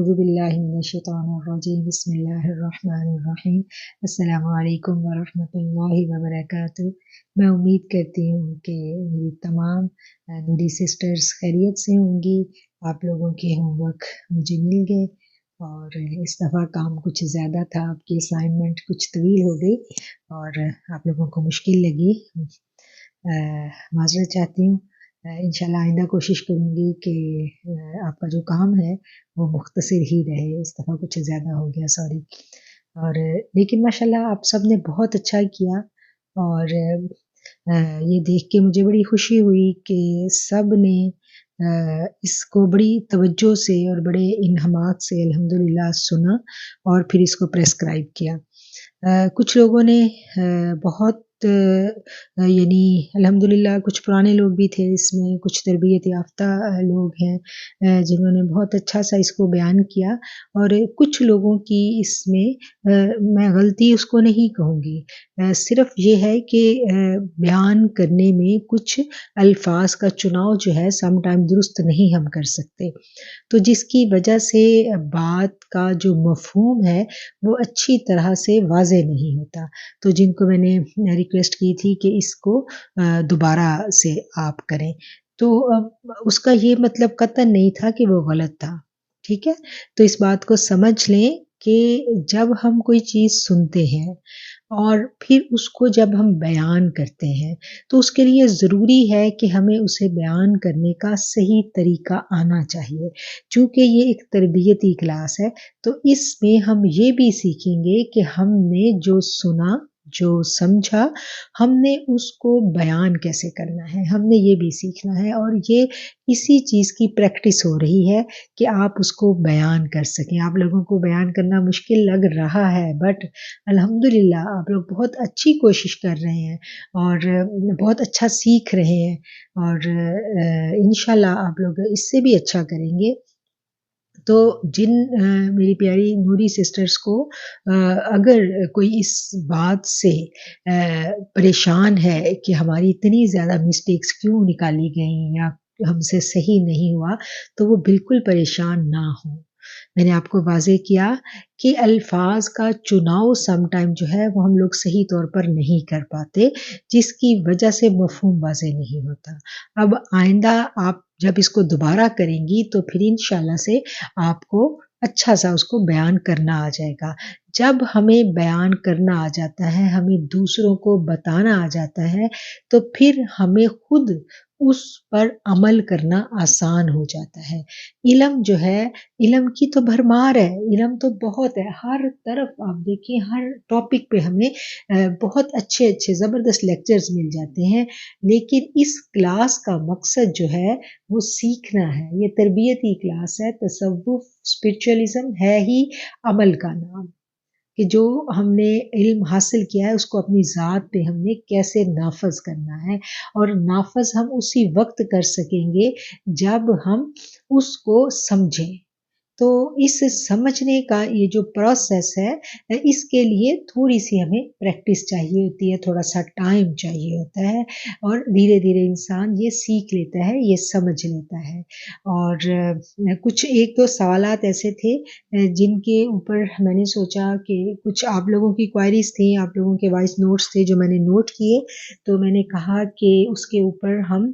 اعوذ باللہ من الشیطان الرجیم بسم اللہ الرحمن الرحیم السلام علیکم ورحمۃ اللہ وبرکاتہ۔ میں امید کرتی ہوں کہ میری تمام نوری سسٹرز خیریت سے ہوں گی۔ آپ لوگوں کے ہوم ورک مجھے مل گئے اور اس دفعہ کام کچھ زیادہ تھا، آپ کی اسائنمنٹ کچھ طویل ہو گئی اور آپ لوگوں کو مشکل لگی، معذرت چاہتی ہوں۔ انشاءاللہ آئندہ کوشش کروں گی کہ آپ کا جو کام ہے وہ مختصر ہی رہے، اس دفعہ کچھ زیادہ ہو گیا، سوری۔ اور لیکن ماشاءاللہ آپ سب نے بہت اچھا کیا اور یہ دیکھ کے مجھے بڑی خوشی ہوئی کہ سب نے اس کو بڑی توجہ سے اور بڑے انہماک سے الحمدللہ سنا اور پھر اس کو پریسکرائب کیا۔ کچھ لوگوں نے بہت یعنی الحمدللہ کچھ پرانے لوگ بھی تھے اس میں، کچھ تربیت یافتہ لوگ ہیں جنہوں نے بہت اچھا سا اس کو بیان کیا، اور کچھ لوگوں کی اس میں غلطی اس کو نہیں کہوں گی، صرف یہ ہے کہ بیان کرنے میں کچھ الفاظ کا چناؤ جو ہے سم ٹائم درست نہیں ہم کر سکتے، تو جس کی وجہ سے بات کا جو مفہوم ہے وہ اچھی طرح سے واضح نہیں ہوتا، تو جن کو میں نے ریکویسٹ کی تھی کہ اس کو دوبارہ سے آپ کریں، تو اس کا یہ مطلب قطعاً نہیں تھا کہ وہ غلط تھا، ٹھیک ہے۔ تو اس بات کو سمجھ لیں کہ جب ہم کوئی چیز سنتے ہیں اور پھر اس کو جب ہم بیان کرتے ہیں تو اس کے لیے ضروری ہے کہ ہمیں اسے بیان کرنے کا صحیح طریقہ آنا چاہیے، چونکہ یہ ایک تربیتی کلاس ہے تو اس میں ہم یہ بھی سیکھیں گے کہ ہم نے جو سنا، جو سمجھا، ہم نے اس کو بیان کیسے کرنا ہے، ہم نے یہ بھی سیکھنا ہے، اور یہ اسی چیز کی پریکٹس ہو رہی ہے کہ آپ اس کو بیان کر سکیں۔ آپ لوگوں کو بیان کرنا مشکل لگ رہا ہے بٹ الحمدللہ آپ لوگ بہت اچھی کوشش کر رہے ہیں اور بہت اچھا سیکھ رہے ہیں، اور انشاءاللہ آپ لوگ اس سے بھی اچھا کریں گے۔ تو جن میری پیاری نوری سسٹرز کو اگر کوئی اس بات سے پریشان ہے کہ ہماری اتنی زیادہ مسٹیکس کیوں نکالی گئیں یا ہم سے صحیح نہیں ہوا، تو وہ بالکل پریشان نہ ہوں۔ میں نے آپ کو واضح کیا کہ الفاظ کا چناؤ سم ٹائم جو ہے وہ ہم لوگ صحیح طور پر نہیں کر پاتے، جس کی وجہ سے مفہوم واضح نہیں ہوتا۔ اب آئندہ آپ جب اس کو دوبارہ کریں گی تو پھر انشاءاللہ سے آپ کو اچھا سا اس کو بیان کرنا آ جائے گا۔ جب ہمیں بیان کرنا آ جاتا ہے، ہمیں دوسروں کو بتانا آ جاتا ہے، تو پھر ہمیں خود اس پر عمل کرنا آسان ہو جاتا ہے۔ علم جو ہے، علم کی تو بھرمار ہے، علم تو بہت ہے، ہر طرف آپ دیکھیں، ہر ٹاپک پہ ہمیں بہت اچھے اچھے زبردست لیکچرز مل جاتے ہیں، لیکن اس کلاس کا مقصد جو ہے وہ سیکھنا ہے۔ یہ تربیتی کلاس ہے، تصوف اسپرچولی ہے ہی عمل کا نام، کہ جو ہم نے علم حاصل کیا ہے اس کو اپنی ذات پہ ہم نے کیسے نافذ کرنا ہے، اور نافذ ہم اسی وقت کر سکیں گے جب ہم اس کو سمجھیں۔ تو اس سمجھنے کا یہ جو پروسیس ہے، اس کے لیے تھوڑی سی ہمیں پریکٹس چاہیے ہوتی ہے، تھوڑا سا ٹائم چاہیے ہوتا ہے، اور دھیرے دھیرے انسان یہ سیکھ لیتا ہے، یہ سمجھ لیتا ہے۔ اور کچھ ایک دو سوالات ایسے تھے جن کے اوپر میں نے سوچا کہ کچھ آپ لوگوں کی کوائریز تھیں، آپ لوگوں کے وائس نوٹس تھے جو میں نے نوٹ کیے، تو میں نے کہا کہ اس کے اوپر ہم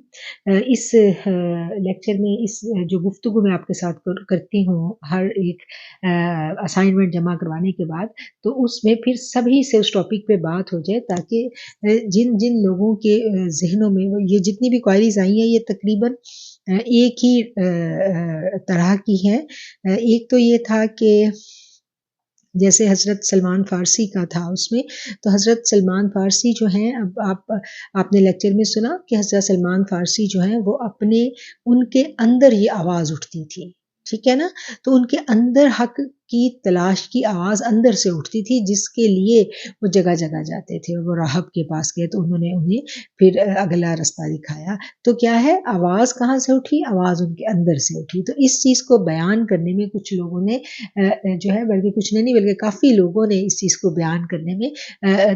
اس لیکچر میں، اس جو گفتگو میں آپ کے ساتھ کرتی ہوں ہر ایک اسائنمنٹ جمع کروانے کے بعد، تو اس میں پھر سبھی سے اس ٹاپک پہ بات ہو جائے، تاکہ جن جن لوگوں کے ذہنوں میں یہ جتنی بھی کوائریز آئی ہیں یہ تقریباً ایک ہی طرح کی ہیں۔ ایک تو یہ تھا کہ جیسے حضرت سلمان فارسی کا تھا، اس میں تو حضرت سلمان فارسی جو ہیں، اب آپ نے لیکچر میں سنا کہ حضرت سلمان فارسی جو ہیں وہ ان کے اندر یہ آواز اٹھتی تھی، ٹھیک ہے نا، تو ان کے اندر حق کی تلاش کی آواز اندر سے اٹھتی تھی، جس کے لیے وہ جگہ جگہ جاتے تھے. اور وہ راہب کے پاس گئے تو انہوں نے انہیں پھر اگلا رستہ دکھایا. تو کیا ہے، آواز کہاں سے اٹھی؟ آواز ان کے اندر سے اٹھی. تو اس چیز کو بیان کرنے میں کچھ لوگوں نے جو ہے، بلکہ کچھ نے نہیں بلکہ کافی لوگوں نے اس چیز کو بیان کرنے میں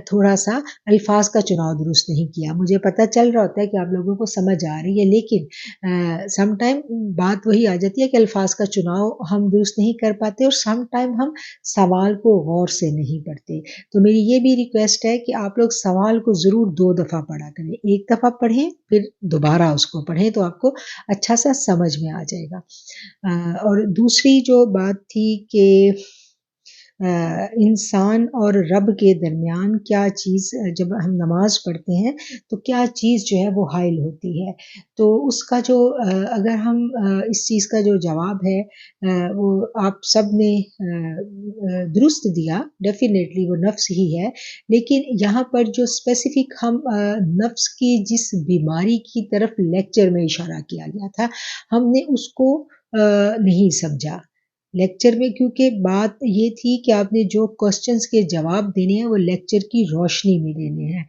تھوڑا سا الفاظ کا چناؤ درست نہیں کیا. مجھے پتہ چل رہا ہوتا ہے کہ آپ لوگوں کو سمجھ آ رہی ہے، لیکن سم ٹائم بات وہی آ جاتی ہے کہ الفاظ کا چناؤ ہم درست نہیں کر پاتے، اور سم ٹائم ہم سوال کو غور سے نہیں پڑھتے. تو میری یہ بھی ریکویسٹ ہے کہ آپ لوگ سوال کو ضرور 2 دفعہ پڑھا کریں. ایک دفعہ پڑھیں پھر دوبارہ اس کو پڑھیں تو آپ کو اچھا سا سمجھ میں آ جائے گا. اور دوسری جو بات تھی کہ انسان اور رب کے درمیان کیا چیز، جب ہم نماز پڑھتے ہیں تو کیا چیز جو ہے وہ حائل ہوتی ہے. تو اس کا جو اگر ہم اس چیز کا جو جواب ہے وہ آپ سب نے درست دیا، ڈیفینیٹلی وہ نفس ہی ہے. لیکن یہاں پر جو اسپیسیفک ہم نفس کی جس بیماری کی طرف لیکچر میں اشارہ کیا گیا تھا، ہم نے اس کو نہیں سمجھا لیکچر میں، کیونکہ بات یہ تھی کہ آپ نے جو کوسچنز کے جواب دینے ہیں وہ لیکچر کی روشنی میں دینے ہیں.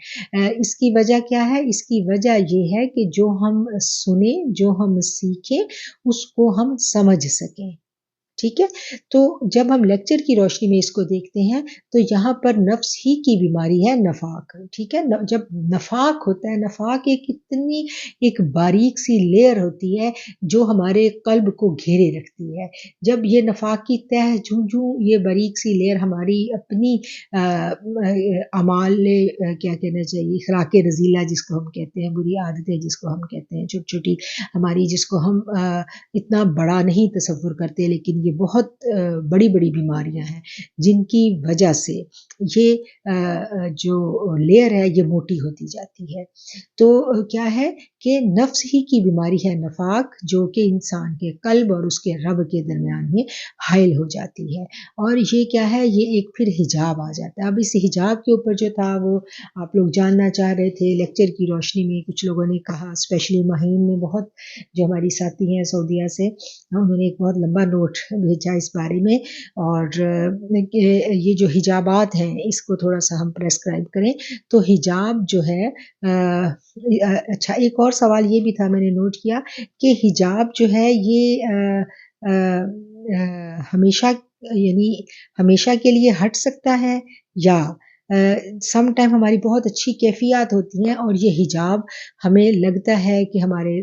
اس کی وجہ کیا ہے؟ اس کی وجہ یہ ہے کہ جو ہم سنیں، جو ہم سیکھیں، اس کو ہم سمجھ سکیں. ٹھیک ہے. تو جب ہم لیکچر کی روشنی میں اس کو دیکھتے ہیں تو یہاں پر نفس ہی کی بیماری ہے نفاق. ٹھیک ہے. جب نفاق ہوتا ہے، نفاق ایک باریک سی لیئر ہوتی ہے جو ہمارے قلب کو گھیرے رکھتی ہے. جب یہ نفاق کی تہ جوں یہ باریک سی لیئر ہماری اپنی اعمال، کیا کہنا چاہیے، اخلاق رذیلہ جس کو ہم کہتے ہیں، بری عادتیں جس کو ہم کہتے ہیں، چھوٹی چھوٹی ہماری، جس کو ہم اتنا بڑا نہیں تصور کرتے، لیکن یہ بہت بڑی بڑی بیماریاں ہیں جن کی وجہ سے یہ جو لیئر ہے یہ موٹی ہوتی جاتی ہے. تو کیا ہے کہ نفس ہی کی بیماری ہے نفاق، جو کہ انسان کے قلب اور اس کے رب کے درمیان میں حائل ہو جاتی ہے. اور یہ کیا ہے؟ یہ ایک پھر حجاب آ جاتا ہے. اب اس حجاب کے اوپر جو تھا وہ آپ لوگ جاننا چاہ رہے تھے لیکچر کی روشنی میں. کچھ لوگوں نے کہا، اسپیشلی مہین نے، بہت جو ہماری ساتھی ہیں سعودیہ سے، انہوں نے ایک بہت لمبا نوٹ بھیجا اس بارے میں. اور یہ جو حجابات ہیں اس کو تھوڑا سا ہم پریسکرائب کریں تو حجاب جو ہے اچھا، ایک اور سوال یہ بھی تھا، میں نے نوٹ کیا کہ حجاب جو ہے یہ ہمیشہ، یعنی ہمیشہ کے لیے ہٹ سکتا ہے، یا سم ٹائم ہماری بہت اچھی کیفیات ہوتی ہیں اور یہ حجاب ہمیں لگتا ہے کہ ہمارے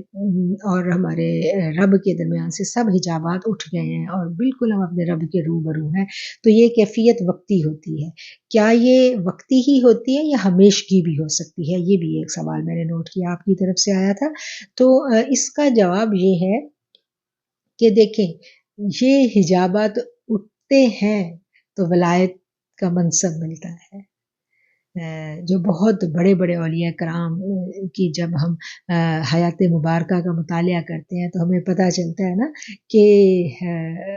اور ہمارے رب کے درمیان سے سب حجابات اٹھ گئے ہیں اور بالکل ہم اپنے رب کے روبرو ہیں. تو یہ کیفیت وقتی ہوتی ہے. کیا یہ وقتی ہی ہوتی ہے یا ہمیشگی بھی ہو سکتی ہے؟ یہ بھی ایک سوال میں نے نوٹ کیا، آپ کی طرف سے آیا تھا. تو اس کا جواب یہ ہے کہ دیکھیں، یہ حجابات اٹھتے ہیں تو ولایت کا منصب ملتا ہے. جو بہت بڑے بڑے اولیاء کرام کی جب ہم حیات مبارکہ کا مطالعہ کرتے ہیں تو ہمیں پتہ چلتا ہے نا کہ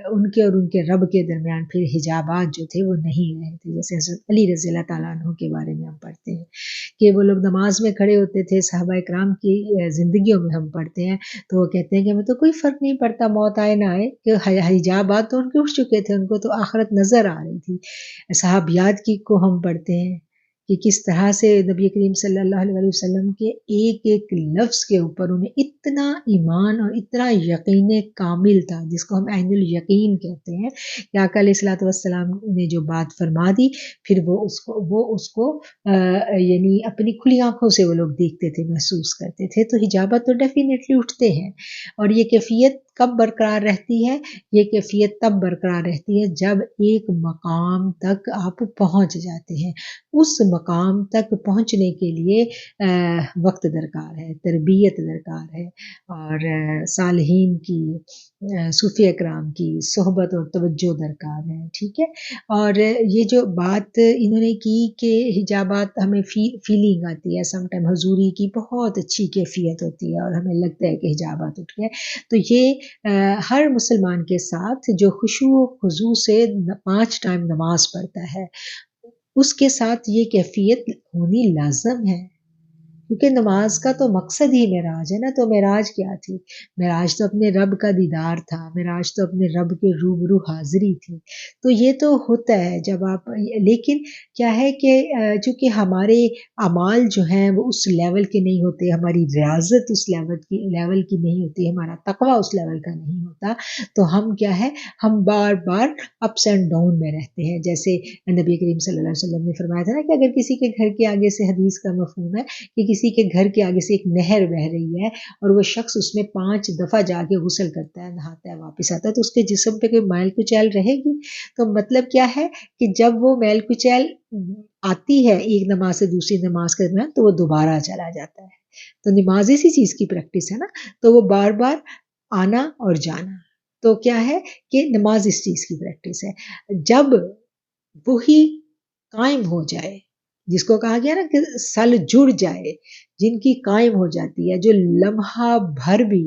ان کے اور ان کے رب کے درمیان پھر حجابات جو تھے وہ نہیں رہے تھے. جیسے حضرت علی رضی اللہ تعالیٰ عنہ کے بارے میں ہم پڑھتے ہیں کہ وہ لوگ نماز میں کھڑے ہوتے تھے. صحابہ کرام کی زندگیوں میں ہم پڑھتے ہیں تو وہ کہتے ہیں کہ ہمیں تو کوئی فرق نہیں پڑتا، موت آئے نہ آئے، کہ حجابات تو ان کے اٹھ چکے تھے، ان کو تو آخرت نظر آ رہی تھی. صحابیات کی کو ہم پڑھتے ہیں کہ کس طرح سے نبی کریم صلی اللہ علیہ وسلم کے ایک ایک لفظ کے اوپر انہیں اتنا ایمان اور اتنا یقین کامل تھا، جس کو ہم عین الیقین کہتے ہیں، کہ آقا علیہ الصلوۃ والسلام نے جو بات فرما دی پھر وہ اس کو یعنی اپنی کھلی آنکھوں سے وہ لوگ دیکھتے تھے، محسوس کرتے تھے. تو حجابات تو ڈیفینیٹلی اٹھتے ہیں. اور یہ کیفیت کب برقرار رہتی ہے؟ یہ کیفیت تب برقرار رہتی ہے جب ایک مقام تک آپ پہنچ جاتے ہیں. اس مقام تک پہنچنے کے لیے وقت درکار ہے، تربیت درکار ہے، اور صالحین کی، صوفی اکرام کی صحبت اور توجہ درکار ہے. ٹھیک ہے. اور یہ جو بات انہوں نے کی کہ حجابات ہمیں فیلنگ آتی ہے، سم ٹائم حضوری کی بہت اچھی کیفیت ہوتی ہے اور ہمیں لگتا ہے کہ حجابات اٹھ گئے. تو یہ ہر مسلمان کے ساتھ جو خشوع و خضوع سے 5 ٹائم نماز پڑھتا ہے اس کے ساتھ یہ کیفیت ہونی لازم ہے. کیونکہ نماز کا تو مقصد ہی معراج ہے نا. تو معراج کیا تھی؟ معراج تو اپنے رب کا دیدار تھا، معراج تو اپنے رب کے روبرو حاضری تھی. تو یہ تو ہوتا ہے جب آپ، لیکن کیا ہے کہ چونکہ ہمارے اعمال جو ہیں وہ اس لیول کے نہیں ہوتے، ہماری ریاضت اس لیول کی نہیں ہوتی، ہمارا تقوی اس لیول کا نہیں ہوتا، تو ہم کیا ہے، ہم بار بار اپس اینڈ ڈاؤن میں رہتے ہیں. جیسے نبی کریم صلی اللہ علیہ وسلم نے فرمایا تھا نا کہ اگر کسی کے گھر کے آگے سے، حدیث کا مفہوم ہے کہ کسی کے گھر کے آگے سے ایک نہر بہ رہی ہے اور وہ شخص اس میں 5 دفعہ جا کے غسل کرتا ہے، نہاتا ہے، واپس آتا ہے، تو اس کے جسم پہ کوئی میل کچیل رہے گی؟ تو مطلب کیا ہے کہ جب وہ میل کچیل آتی ہے ایک نماز سے دوسری نماز کے درمیان تو وہ دوبارہ چلا جاتا ہے. تو نماز اسی چیز کی پریکٹس ہے نا، تو وہ بار بار آنا اور جانا. تو کیا ہے کہ نماز اس چیز کی پریکٹس ہے. جب وہی قائم ہو جائے، جس کو کہا گیا نا کہ سل جڑ جائے، جن کی قائم ہو جاتی ہے، جو لمحہ بھر بھی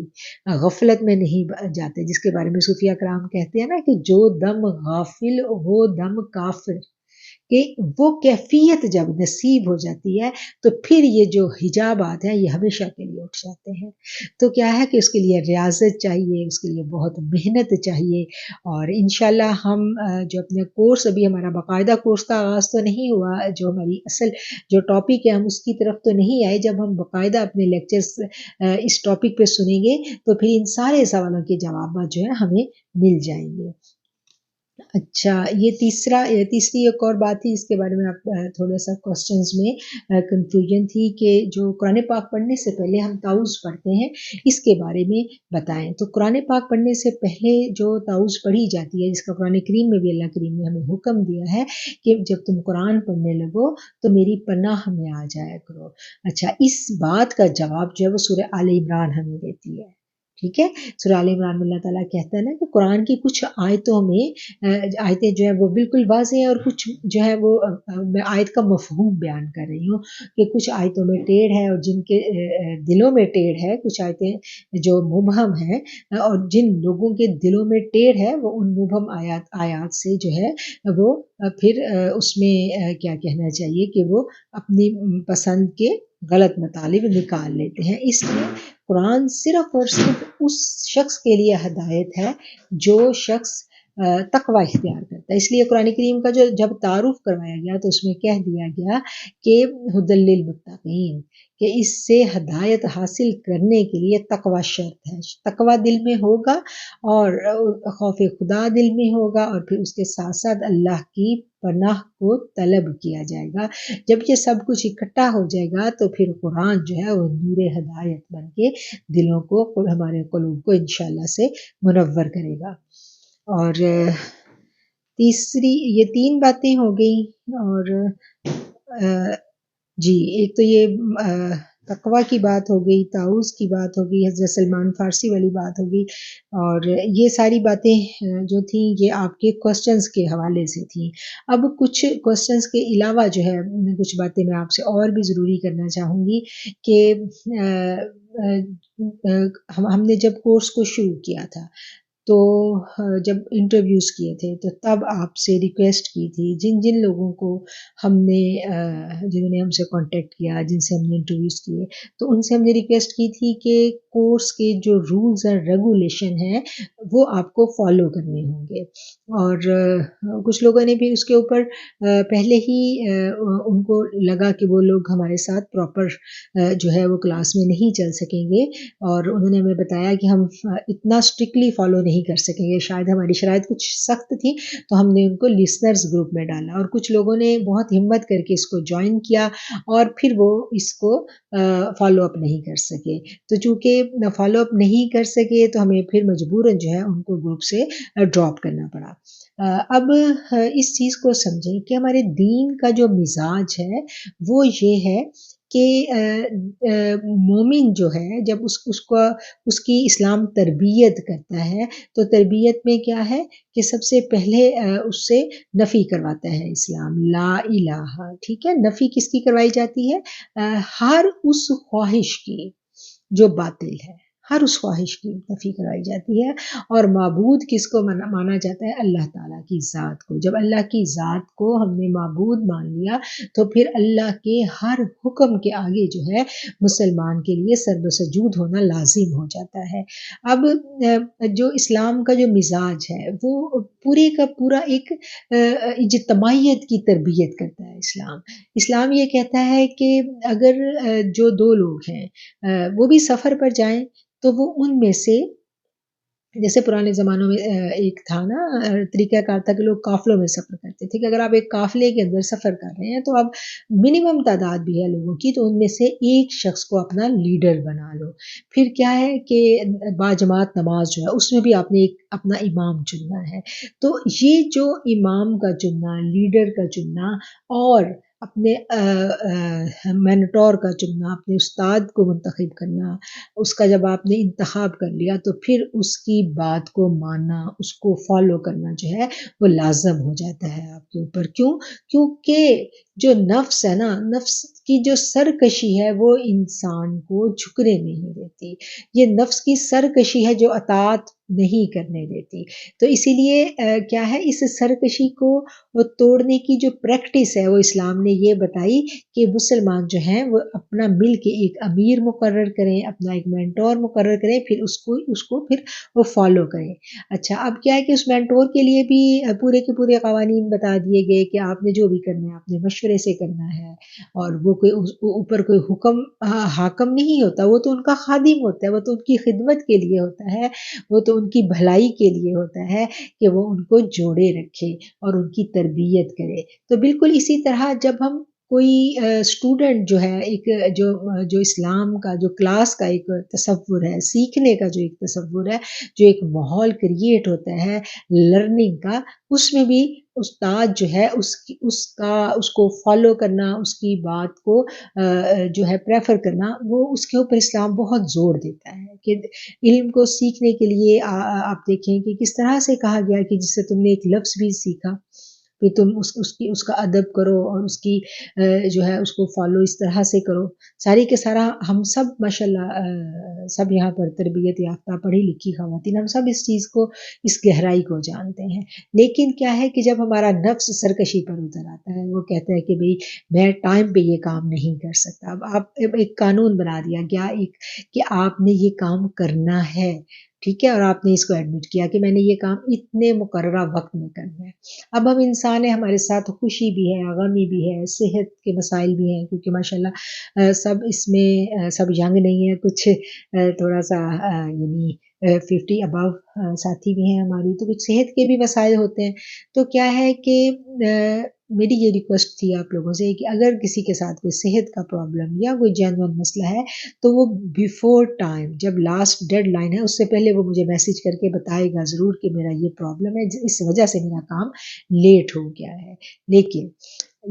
غفلت میں نہیں جاتے، جس کے بارے میں صوفیہ کرام کہتے ہیں نا کہ جو دم غافل وہ دم کافر، کہ وہ کیفیت جب نصیب ہو جاتی ہے تو پھر یہ جو حجابات ہیں یہ ہمیشہ کے لیے اٹھ جاتے ہیں. تو کیا ہے کہ اس کے لیے ریاضت چاہیے، اس کے لیے بہت محنت چاہیے. اور انشاءاللہ ہم جو اپنے کورس، ابھی ہمارا باقاعدہ کورس کا آغاز تو نہیں ہوا، جو ہماری اصل جو ٹاپک ہے ہم اس کی طرف تو نہیں آئے. جب ہم باقاعدہ اپنے لیکچرز اس ٹاپک پہ سنیں گے تو پھر ان سارے سوالوں کے جوابات جو ہے ہمیں مل جائیں گے. اچھا، یہ تیسری ایک اور بات تھی، اس کے بارے میں آپ تھوڑا سا کوسچنز میں کنفیوژن تھی کہ جو قرآن پاک پڑھنے سے پہلے ہم تعوذ پڑھتے ہیں، اس کے بارے میں بتائیں. تو قرآن پاک پڑھنے سے پہلے جو تعوذ پڑھی جاتی ہے، جس کا قرآن کریم میں بھی اللہ کریم نے ہمیں حکم دیا ہے کہ جب تم قرآن پڑھنے لگو تو میری پناہ میں آ جایا کرو. اچھا، اس بات کا جواب جو ہے وہ سورہ آل عمران ہمیں دیتی ہے. ٹھیک ہے، سورہ آل عمران میں اللہ تعالیٰ کہتا ہے نا کہ قرآن کی کچھ آیتوں میں آیتیں جو ہیں وہ بالکل واضح ہیں، اور کچھ جو ہے وہ میں آیت کا مفہوم بیان کر رہی ہوں کہ کچھ آیتوں میں ٹیڑھ ہے اور جن کے دلوں میں ٹیڑھ ہے، کچھ آیتیں جو مبہم ہیں اور جن لوگوں کے دلوں میں ٹیڑھ ہے وہ ان مبہم آیات سے جو ہے وہ پھر اس میں کیا کہنا چاہیے کہ وہ اپنی پسند کے غلط مطالب نکال لیتے ہیں. اس لیے قرآن صرف اور صرف اس شخص کے لیے ہدایت ہے جو شخص تقوی اختیار کرتا ہے. اس لیے قرآن کریم کا جب تعارف کروایا گیا تو اس میں کہہ دیا گیا کہ ہدی للمتقین، کہ اس سے ہدایت حاصل کرنے کے لیے تقوی شرط ہے. تقوی دل میں ہوگا اور خوف خدا دل میں ہوگا، اور پھر اس کے ساتھ ساتھ اللہ کی پناہ کو طلب کیا جائے گا. جب یہ سب کچھ اکٹھا ہو جائے گا تو پھر قرآن جو ہے وہ نور ہدایت بن کے دلوں کو، ہمارے قلوب کو انشاءاللہ سے منور کرے گا. اور یہ 3 باتیں ہو گئی. اور جی، ایک تو یہ تقوی کی بات ہو گئی، تعوذ کی بات ہو گئی، حضرت سلمان فارسی والی بات ہو گئی، اور یہ ساری باتیں جو تھیں یہ آپ کے کوسچنز کے حوالے سے تھیں. اب کچھ کوسچنز کے علاوہ جو ہے کچھ باتیں میں آپ سے اور بھی ضروری کرنا چاہوں گی کہ ہم نے جب کورس کو شروع کیا تھا تو جب انٹرویوز کیے تھے تو تب آپ سے ریکویسٹ کی تھی، جن لوگوں کو ہم نے جنہوں نے ہم سے کانٹیکٹ کیا، جن سے ہم نے انٹرویوز کیے، تو ان سے ہم نے ریکویسٹ کی تھی کہ کورس کے جو رولز اور ریگولیشن ہیں وہ آپ کو فالو کرنے ہوں گے. اور کچھ لوگوں نے بھی اس کے اوپر پہلے ہی ان کو لگا کہ وہ لوگ ہمارے ساتھ پراپر جو ہے وہ کلاس میں نہیں چل سکیں گے، اور انہوں نے ہمیں بتایا کہ ہم اتنا اسٹرکٹلی فالو نہیں کر سکیں گے، شاید ہماری شرائط کچھ سخت تھی، تو ہم نے ان کو لسنرز گروپ میں ڈالا. اور کچھ لوگوں نے بہت ہمت کر کے اس کو جوائن کیا اور پھر وہ اس کو فالو اپ نہیں کر سکے. تو چونکہ فالو اپ نہیں کر سکے تو ہمیں پھر مجبوراً جو ہے ان کو گروپ سے ڈراپ کرنا پڑا. اب اس چیز کو سمجھیں کہ ہمارے دین کا جو مزاج ہے وہ یہ ہے کہ مومن جو ہے جب اس کی اسلام تربیت کرتا ہے تو تربیت میں کیا ہے کہ سب سے پہلے اس سے نفی کرواتا ہے اسلام، لا الہ. ٹھیک ہے، نفی کس کی کروائی جاتی ہے؟ ہر اس خواہش کی جو باطل ہے، ہر اس خواہش کی نفی کرائی جاتی ہے. اور معبود کس کو مانا جاتا ہے؟ اللہ تعالیٰ اللہ کی ذات کو. جب اللہ کی ذات کو ہم نے معبود مان لیا تو پھر اللہ کے ہر حکم کے آگے جو ہے مسلمان کے لیے سر بسجود ہونا لازم ہو جاتا ہے. اب جو اسلام کا جو مزاج ہے وہ پورے کا پورا ایک اجتماعیت کی تربیت کرتا ہے. اسلام یہ کہتا ہے کہ اگر جو دو لوگ ہیں وہ بھی سفر پر جائیں تو وہ ان میں سے، جیسے پرانے زمانوں میں ایک تھا نا طریقہ کار تھا کہ لوگ قافلوں میں سفر کرتے تھے، کہ اگر آپ ایک قافلے کے اندر سفر کر رہے ہیں تو اب منیمم تعداد بھی ہے لوگوں کی، تو ان میں سے ایک شخص کو اپنا لیڈر بنا لو. پھر کیا ہے کہ باجماعت نماز جو ہے اس میں بھی آپ نے ایک اپنا امام چننا ہے. تو یہ جو امام کا چننا، لیڈر کا چننا اور اپنے مینٹور کا چننا، اپنے استاد کو منتخب کرنا، اس کا جب آپ نے انتخاب کر لیا تو پھر اس کی بات کو ماننا، اس کو فالو کرنا جو ہے وہ لازم ہو جاتا ہے آپ کے اوپر. کیونکہ جو نفس ہے نا، نفس کی جو سرکشی ہے وہ انسان کو جھکنے نہیں دیتی. یہ نفس کی سرکشی ہے جو اطاعت نہیں کرنے دیتی. تو اسی لیے کیا ہے، اس سرکشی کو توڑنے کی جو پریکٹس ہے وہ اسلام نے یہ بتائی کہ مسلمان جو ہیں وہ اپنا مل کے ایک امیر مقرر کریں، اپنا ایک مینٹور مقرر کریں، پھر اس کو پھر وہ فالو کریں. اچھا، اب کیا ہے کہ اس مینٹور کے لیے بھی پورے کے پورے قوانین بتا دیے گئے کہ آپ نے جو بھی کرنا ہے آپ نے مشورے سے کرنا ہے، اور وہ کوئی اوپر کوئی حکم حاکم نہیں ہوتا، وہ تو ان کا خادم ہوتا ہے، وہ تو ان کی خدمت کے لیے ہوتا ہے، وہ تو ان کی بھلائی کے لیے ہوتا ہے کہ وہ ان کو جوڑے رکھے اور ان کی تربیت کرے. تو بالکل اسی طرح جب ہم کوئی اسٹوڈنٹ جو ہے، ایک جو اسلام کا جو کلاس کا ایک تصور ہے، سیکھنے کا جو ایک تصور ہے، جو ایک ماحول کریٹ ہوتا ہے لرننگ کا، اس میں بھی استاد جو ہے اس کو فالو کرنا، اس کی بات کو جو ہے پریفر کرنا، وہ اس کے اوپر اسلام بہت زور دیتا ہے. کہ علم کو سیکھنے کے لیے آپ دیکھیں کہ کس طرح سے کہا گیا کہ جس سے تم نے ایک لفظ بھی سیکھا کہ تم اس کا ادب کرو اور اس کی جو ہے اس کو فالو اس طرح سے کرو. ساری کے سارا ہم سب ماشاءاللہ سب یہاں پر تربیت یافتہ پڑھی لکھی خواتین، ہم سب اس چیز کو، اس گہرائی کو جانتے ہیں. لیکن کیا ہے کہ جب ہمارا نفس سرکشی پر اتر آتا ہے، وہ کہتا ہے کہ بھئی میں ٹائم پہ یہ کام نہیں کر سکتا. اب آپ ایک قانون بنا دیا گیا کہ آپ نے یہ کام کرنا ہے، ٹھیک ہے، اور آپ نے اس کو ایڈمٹ کیا کہ میں نے یہ کام اتنے مقررہ وقت میں کرنا ہے. اب ہم انسان ہیں، ہمارے ساتھ خوشی بھی ہے، غمی بھی ہے، صحت کے مسائل بھی ہیں، کیونکہ ماشاءاللہ سب اس میں سب ینگ نہیں ہے، کچھ تھوڑا سا یعنی 50 ابو ساتھی بھی ہیں ہماری، تو کچھ صحت کے بھی مسائل ہوتے ہیں. تو کیا ہے کہ میری یہ ریکویسٹ تھی آپ لوگوں سے کہ اگر کسی کے ساتھ کوئی صحت کا پرابلم یا کوئی جینوئن مسئلہ ہے تو وہ بیفور ٹائم، جب لاسٹ ڈیڈ لائن ہے اس سے پہلے وہ مجھے میسج کر کے بتائے گا ضرور کہ میرا یہ پرابلم ہے، اس وجہ سے میرا کام لیٹ ہو گیا ہے. لیکن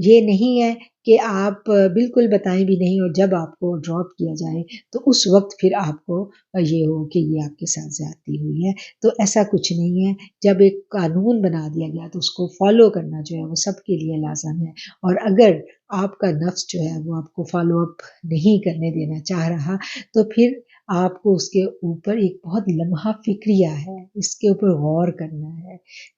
یہ نہیں ہے کہ آپ بالکل بتائیں بھی نہیں اور جب آپ کو ڈراپ کیا جائے تو اس وقت پھر آپ کو یہ ہو کہ یہ آپ کے ساتھ زیادتی ہوئی ہے. تو ایسا کچھ نہیں ہے. جب ایک قانون بنا دیا گیا تو اس کو فالو کرنا جو ہے وہ سب کے لیے لازم ہے. اور اگر آپ کا نفس جو ہے وہ آپ کو فالو اپ نہیں کرنے دینا چاہ رہا تو پھر آپ کو اس کے اوپر ایک بہت لمحہ فکریہ ہے، اس کے اوپر غور کرنا ہے.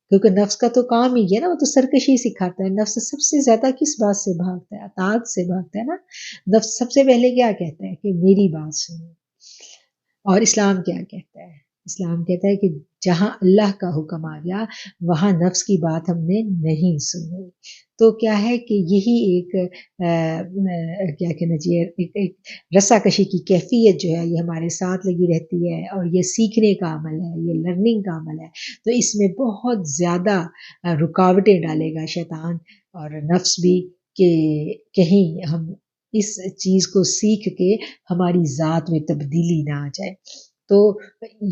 کیونکہ نفس کا تو کام ہی ہے نا، وہ تو سرکشی سکھاتا ہے. نفس سب سے زیادہ کس بات سے بھاگتا ہے؟ اطاعت سے بھاگتا ہے نا. نفس سب سے پہلے کیا کہتا ہے کہ میری بات سنو. اور اسلام کیا کہتا ہے؟ اسلام کہتا ہے کہ جہاں اللہ کا حکم آ گیا وہاں نفس کی بات ہم نے نہیں سنی. تو کیا ہے کہ یہی ایک کیا کہنا چاہیے، ایک رسا کشی کی کیفیت جو ہے یہ ہمارے ساتھ لگی رہتی ہے، اور یہ سیکھنے کا عمل ہے، یہ لرننگ کا عمل ہے. تو اس میں بہت زیادہ رکاوٹیں ڈالے گا شیطان اور نفس بھی کہ کہیں ہم اس چیز کو سیکھ کے ہماری ذات میں تبدیلی نہ آ جائے. تو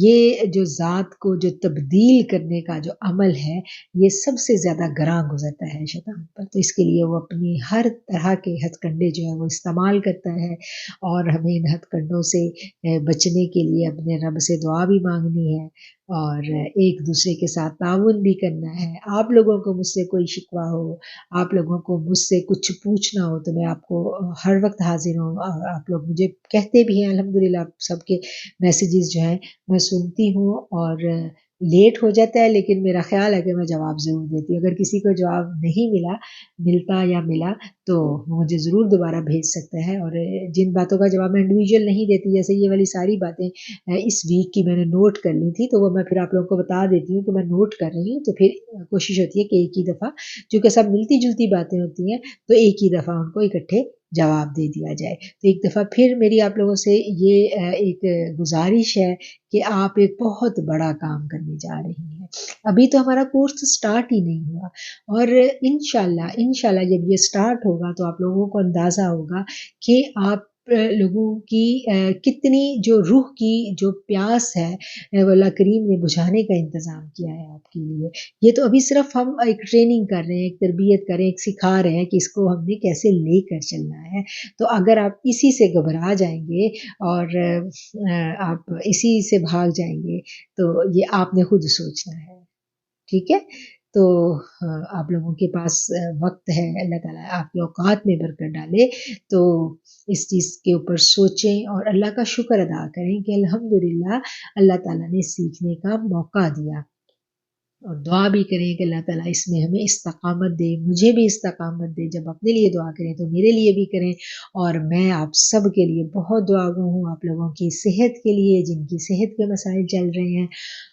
یہ جو ذات کو جو تبدیل کرنے کا جو عمل ہے یہ سب سے زیادہ گراں گزرتا ہے شیطان پر. تو اس کے لیے وہ اپنی ہر طرح کے ہتھ کنڈے جو ہے وہ استعمال کرتا ہے، اور ہمیں ان ہتھ کنڈوں سے بچنے کے لیے اپنے رب سے دعا بھی مانگنی ہے اور ایک دوسرے کے ساتھ تعاون بھی کرنا ہے. آپ لوگوں کو مجھ سے کوئی شکوہ ہو، آپ لوگوں کو مجھ سے کچھ پوچھنا ہو تو میں آپ کو ہر وقت حاضر ہوں. اور آپ لوگ مجھے کہتے بھی ہیں الحمدللہ، آپ سب کے میسیجز جو ہیں میں سنتی ہوں اور لیٹ ہو جاتا ہے لیکن میرا خیال ہے کہ میں جواب ضرور دیتی ہوں. اگر کسی کو جواب نہیں ملتا یا ملا تو وہ مجھے ضرور دوبارہ بھیج سکتا ہے. اور جن باتوں کا جواب میں انڈیویجول نہیں دیتی، جیسے یہ والی ساری باتیں اس ویک کی میں نے نوٹ کر لی تھی، تو وہ میں پھر آپ لوگوں کو بتا دیتی ہوں کہ میں نوٹ کر رہی ہوں. تو پھر کوشش ہوتی ہے کہ ایک ہی دفعہ، چونکہ سب ملتی جلتی باتیں ہوتی ہیں، تو ایک ہی دفعہ ان کو اکٹھے جواب دے دیا جائے. تو ایک دفعہ پھر میری آپ لوگوں سے یہ ایک گزارش ہے کہ آپ ایک بہت بڑا کام کرنے جا رہی ہیں. ابھی تو ہمارا کورس سٹارٹ ہی نہیں ہوا، اور انشاءاللہ جب یہ سٹارٹ ہوگا تو آپ لوگوں کو اندازہ ہوگا کہ آپ لوگوں کی کتنی جو روح کی جو پیاس ہے وہ اللہ کریم نے بجھانے کا انتظام کیا ہے آپ کے لیے. یہ تو ابھی صرف ہم ایک ٹریننگ کر رہے ہیں، ایک تربیت کر رہے ہیں، ایک سکھا رہے ہیں کہ اس کو ہم نے کیسے لے کر چلنا ہے. تو اگر آپ اسی سے گھبرا جائیں گے اور آپ اسی سے بھاگ جائیں گے تو یہ آپ نے خود سوچنا ہے. ٹھیک ہے؟ تو آپ لوگوں کے پاس وقت ہے، اللہ تعالیٰ آپ کے اوقات میں برکت ڈالے. تو اس چیز کے اوپر سوچیں اور اللہ کا شکر ادا کریں کہ الحمدللہ اللہ تعالیٰ نے سیکھنے کا موقع دیا. اور دعا بھی کریں کہ اللہ تعالیٰ اس میں ہمیں استقامت دے، مجھے بھی استقامت دے. جب اپنے لیے دعا کریں تو میرے لیے بھی کریں. اور میں آپ سب کے لیے بہت دعا گو ہوں، آپ لوگوں کی صحت کے لیے، جن کی صحت کے مسائل چل رہے ہیں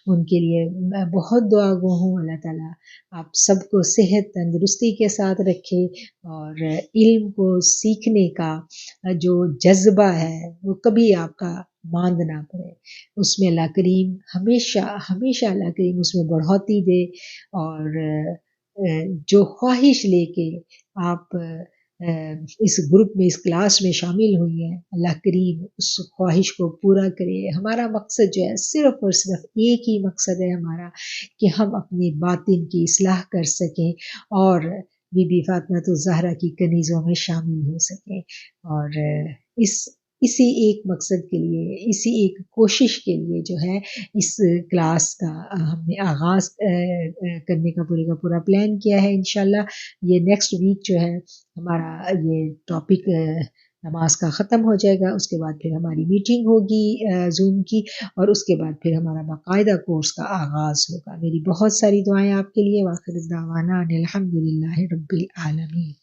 ان کے لیے میں بہت دعا گو ہوں. اللہ تعالیٰ آپ سب کو صحت تندرستی کے ساتھ رکھے، اور علم کو سیکھنے کا جو جذبہ ہے وہ کبھی آپ کا ماند نہ پڑے. اس میں اللہ کریم ہمیشہ ہمیشہ اللہ کریم اس میں بڑھوتی دے. اور جو خواہش لے کے آپ اس گروپ میں، اس کلاس میں شامل ہوئی ہیں، اللہ کریم اس خواہش کو پورا کرے. ہمارا مقصد جو ہے صرف اور صرف ایک ہی مقصد ہے ہمارا، کہ ہم اپنی باطن کی اصلاح کر سکیں اور بی بی فاطمہ الزہرا کی کنیزوں میں شامل ہو سکیں. اور اسی ایک مقصد کے لیے، اسی ایک کوشش کے لیے جو ہے اس کلاس کا ہم نے آغاز کرنے کا پورے کا پورا پلان کیا ہے. انشاءاللہ یہ نیکسٹ ویک جو ہے ہمارا یہ ٹاپک نماز کا ختم ہو جائے گا. اس کے بعد پھر ہماری میٹنگ ہوگی زوم کی، اور اس کے بعد پھر ہمارا باقاعدہ کورس کا آغاز ہوگا. میری بہت ساری دعائیں آپ کے لیے. وآخر دعوانا ان الحمدللہ رب العالمین.